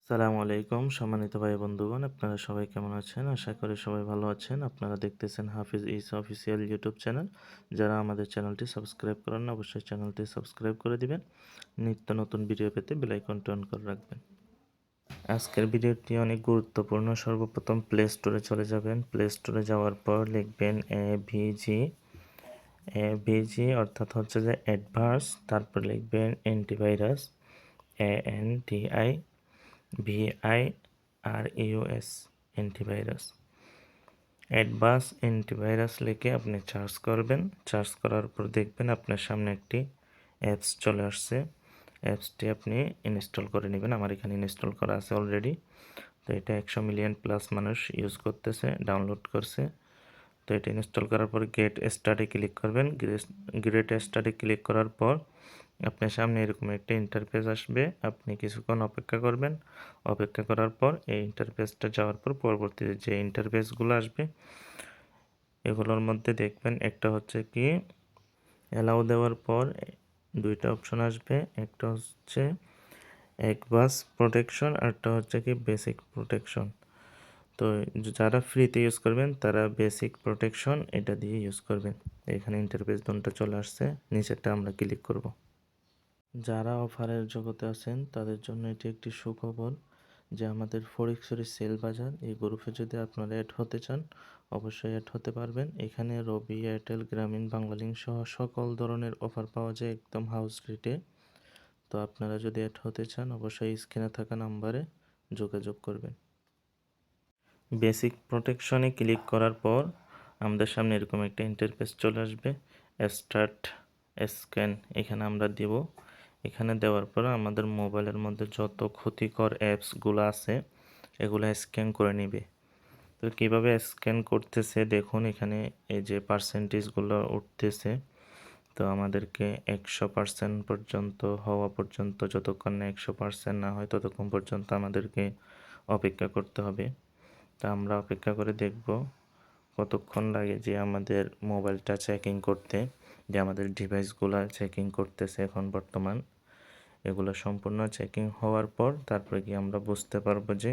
সালামু আলাইকুম সম্মানিত ভাই বন্ধুগণ, আপনারা সবাই কেমন আছেন? আশা করি সবাই ভালো আছেন। আপনারা দেখতেছেন হাফিজ ইসা অফিসিয়াল ইউটিউব চ্যানেল। যারা আমাদের চ্যানেলটি সাবস্ক্রাইব করেন না, অবশ্যই চ্যানেলটি সাবস্ক্রাইব করে দিবেন। নিত্য নতুন ভিডিও পেতে বেল আইকনটি অন করে রাখবেন। আজকের ভিডিওটি অনেক গুরুত্বপূর্ণ। সর্বপ্রথম প্লে স্টোরে চলে যাবেন। প্লে স্টোরে যাওয়ার পর লিখবেন এভিজি অর্থাৎ হচ্ছে যে অ্যাডভার্স, তারপর লিখবেন antivirus, ANTI VIRUS antivirus. Advance antivirus লিখে আপনি সার্চ করবেন। সার্চ করার পর দেখবেন আপনার সামনে একটি অ্যাপস চলে আসছে। অ্যাপসটি আপনি ইনস্টল করে নেবেন। আমার এখানে ইনস্টল করা আছে অলরেডি। তো এটা 100 মিলিয়ন প্লাস মানুষ ইউজ করতেছে, ডাউনলোড করছে। তো এটা ইনস্টল করার পর গেট স্টার্টে ক্লিক করবেন। গেট স্টার্টে ক্লিক করার পর আপনার সামনে এরকম একটা ইন্টারফেস আসবে। আপনি কিছুক্ষণ অপেক্ষা করবেন। অপেক্ষা করার পর এই ইন্টারফেসটা যাওয়ার পর পরবর্তীতে যে ইন্টারফেসগুলো আসবে এগুলোর মধ্যে দেখবেন একটা হচ্ছে কি অ্যালাউ দেওয়ার পর দুইটা অপশন আসবে। একটা হচ্ছে অ্যাডভান্স প্রোটেকশন, আরটা হচ্ছে কি বেসিক প্রোটেকশন। তো যারা ফ্রিতে ইউজ করবেন তারা বেসিক প্রোটেকশন এটা দিয়ে ইউজ করবেন। এখানে ইন্টারফেস দুটো চলে আসছে, নিচেরটা আমরা ক্লিক করব। যারা অফারের জগতে আছেন তাদের জন্য এটি একটি সুখবর যে আমাদের ফটিকছড়ি সেল বাজার এই গ্রুপে যদি আপনারা অ্যাড হতে চান অবশ্যই অ্যাড হতে পারবেন। এখানে রবি, এয়ারটেল, গ্রামীণ, বাংলালিংক সহ সকল ধরনের অফার পাওয়া যায় একদম হাউস রেটে। তো আপনারা যদি অ্যাড হতে চান অবশ্যই স্ক্রিনে থাকা নাম্বারে যোগাযোগ করবেন। বেসিক প্রোটেকশনে ক্লিক করার পর আমাদের সামনে এরকম একটা ইন্টারফেস চলে আসবে। স্টার্ট স্ক্যান এখানে আমরা দেব। এখানে দেওয়ার পর আমাদের মোবাইলের মধ্যে যত ক্ষতিকর অ্যাপসগুলো আছে এগুলো স্ক্যান করে নেবে। তো কীভাবে স্ক্যান করতেছে দেখুন, এখানে এই যে পার্সেন্টেজগুলো উঠতেছে। তো আমাদেরকে 100% পর্যন্ত হওয়া পর্যন্ত, যতক্ষণ না 100% না হয় ততক্ষণ পর্যন্ত আমাদেরকে অপেক্ষা করতে হবে। তা আমরা অপেক্ষা করে দেখব কতক্ষণ লাগে যে আমাদের মোবাইলটা চেকিং করতে, যে আমাদের ডিভাইসগুলো চেকিং করতেছে এখন বর্তমান। এগুলো সম্পূর্ণ চেকিং হওয়ার পর তারপরে কি আমরা বুঝতে পারবো যে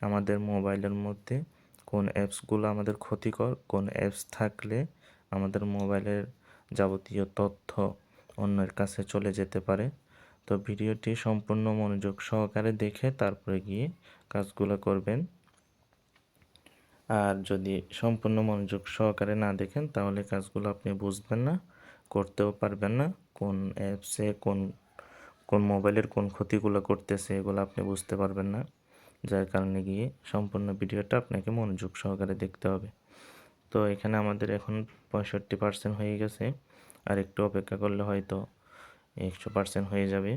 আমাদের মোবাইলের মধ্যে কোন অ্যাপসগুলো আমাদের ক্ষতিকর, কোন অ্যাপস থাকলে আমাদের মোবাইলের যাবতীয় তথ্য অন্যের কাছে চলে যেতে পারে। তো ভিডিওটি সম্পূর্ণ মনোযোগ সহকারে দেখে তারপরে গিয়ে কাজগুলো করবেন। আর যদি সম্পূর্ণ মনোযোগ সহকারে না দেখেন তাহলে কাজগুলো আপনি বুঝবেন না, করতেও পারবেন না। কোন অ্যাপসে কোন কোন মোবাইলের কোন ক্ষতিগুলো করতেছে এগুলো আপনি বুঝতে পারবেন না। যার কারণে গিয়ে সম্পূর্ণ ভিডিওটা আপনাকে মনোযোগ সহকারে দেখতে হবে। তো এখানে আমাদের এখন 65% হয়ে গেছে। আর একটু অপেক্ষা করলে হয়তো 100% হয়ে যাবে।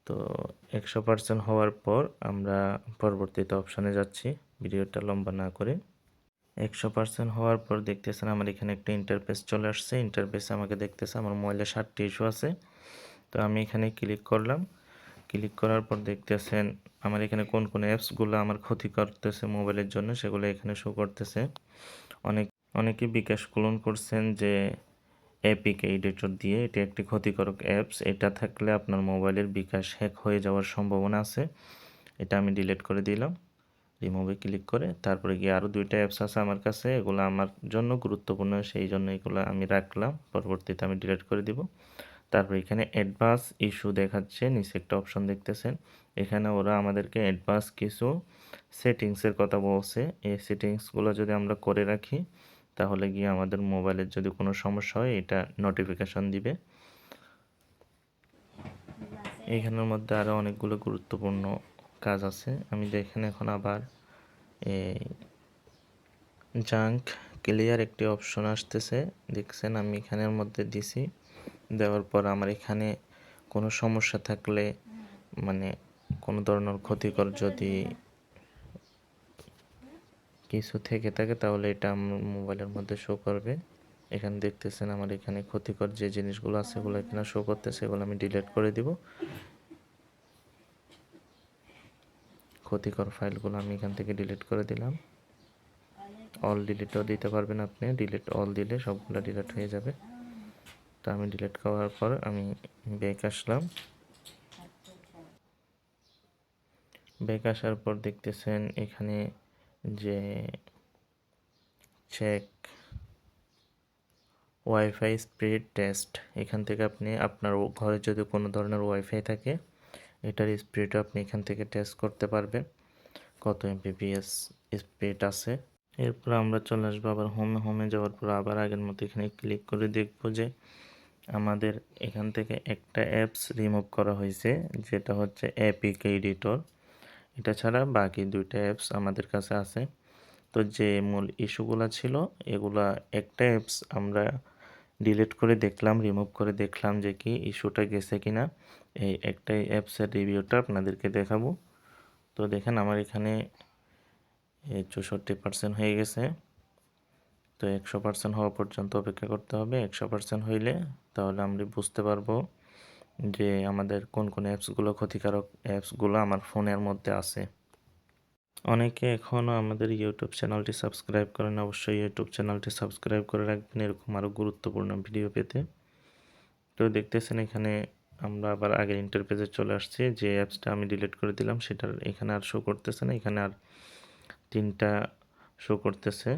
তো 100% হওয়ার পর আমরা পরবর্তীতে অপশানে যাচ্ছি ভিডিওটা লম্বা না করে। 100% হওয়ার পর দেখতেছেন আমার এখানে একটা ইন্টারফেস চলে আসছে। ইন্টারফেসে আমাকে দেখতেছে আমার মোবাইলে 7টি ইস্যু আছে। তো আমি এখানে ক্লিক করলাম। ক্লিক করার পর দেখতেছেন আমার এখানে কোন কোন অ্যাপসগুলো আমার ক্ষতি করতেছে মোবাইলের জন্য সেগুলো এখানে শো করতেছে। অনেকে বিকাশ ক্লোন করছেন যে এপিকে এডিটর দিয়ে। এটি একটি ক্ষতিকারক অ্যাপস। এটা থাকলে আপনার মোবাইলের বিকাশ হ্যাক হয়ে যাওয়ার সম্ভাবনা আছে। এটা আমি ডিলিট করে দিলাম রিমুভে ক্লিক করে। তারপরে গিয়ে আরও 2টা অ্যাপস আছে আমার কাছে, এগুলো আমার জন্য গুরুত্বপূর্ণ, সেই জন্য এগুলো আমি রাখলাম, পরবর্তীতে আমি ডিলিট করে দিব। তারপর এখানে অ্যাডভান্স ইস্যু দেখাচ্ছে, নিচে একটা অপশন দেখতেছেন। এখানে ওরা আমাদেরকে অ্যাডভান্স কিছু সেটিংসের কথা বলছে। এই সেটিংসগুলো যদি আমরা করে রাখি তাহলে গিয়ে আমাদের মোবাইলের যদি কোনো সমস্যা হয় এটা নোটিফিকেশন দিবে। এখানের মধ্যে আরও অনেকগুলো গুরুত্বপূর্ণ কাজ আছে। আমি দেখেন এখন আবার এই জাঙ্ক ক্লিয়ার একটি অপশন আসতেছে, দেখছেন আমি এখানের মধ্যে দিছি। দেওয়ার পর আমার এখানে কোনো সমস্যা থাকলে, মানে কোনো ধরনের ক্ষতিকর যদি কিছু থেকে থাকে তাহলে এটা আমার মোবাইলের মধ্যে শো করবে। এখানে দেখতেছেন আমার এখানে ক্ষতিকর যে জিনিসগুলো আছে সেগুলো এখানে শো করতেছে, এগুলো আমি ডিলিট করে দিব। ক্ষতিকর ফাইলগুলো আমি এখান থেকে ডিলিট করে দিলাম। অল ডিলিটও দিতে পারবেন আপনি, ডিলিট অল দিলে সবগুলো ডিলিট হয়ে যাবে। তো আমি ডিলিট করার পর আমি ব্যাক আসলাম। ব্যাক আসার পর দেখতেছেন এখানে যে চেক ওয়াইফাই স্পিড টেস্ট, এখান থেকে আপনি আপনার ঘরে যদি কোনো ধরনের ওয়াইফাই থাকে এটার স্পিড আপনি এখান থেকে টেস্ট করতে পারবেন কত এমবিপিএস স্পিড আছে। এরপর আমরা চলে আসবো আবার হোমে যাওয়ার পর আবার আগের মতো এখানে ক্লিক করে দেখব যে আমাদের এখান থেকে একটা অ্যাপস রিমুভ করা হয়েছে, যেটা হচ্ছে এপিকে এডিটর। এটা ছাড়া বাকি দুইটা অ্যাপস আমাদের কাছে আছে। তো যে মূল ইস্যুগুলো ছিল এগুলা একটা অ্যাপস আমরা ডিলিট করে দেখলাম, রিমুভ করে দেখলাম যে কি ইস্যুটা গেছে কিনা। এই একটাই অ্যাপসের রিভিউটা আপনাদেরকে দেখাবো। তো দেখেন আমার এখানে 64% হয়ে গেছে। তো 100% হওয়া পর্যন্ত অপেক্ষা করতে হবে। 100% হইলে তাহলে আমরা বুঝতে পারবো যে আমাদের কোন কোন অ্যাপসগুলো ক্ষতিকারক অ্যাপসগুলো আমার ফোনের মধ্যে আছে। অনেকে এখনও আমাদের ইউটিউব চ্যানেলটি সাবস্ক্রাইব করেন, অবশ্যই ইউটিউব চ্যানেলটি সাবস্ক্রাইব করে রাখবেন এরকম আরও গুরুত্বপূর্ণ ভিডিও পেতে। তো দেখতেছেন এখানে আমরা আবার আগের ইন্টারফেসে চলে আসছি। যে অ্যাপসটা আমি ডিলিট করে দিলাম সেটার এখানে আর শো করতেছে না, এখানে আর 3টা শো করতেছে।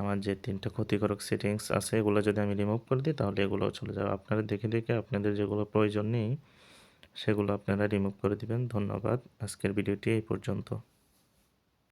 আমার যে 3টা ক্ষতিকারক সেটিংস আছে এগুলো যদি আমি রিমুভ করে দিই তাহলে এগুলোও চলে যাবে। আপনারা দেখে দেখে আপনাদের যেগুলো প্রয়োজন নেই সেগুলো আপনারা রিমুভ করে দিবেন। ধন্যবাদ। আজকের ভিডিওটি এই পর্যন্ত।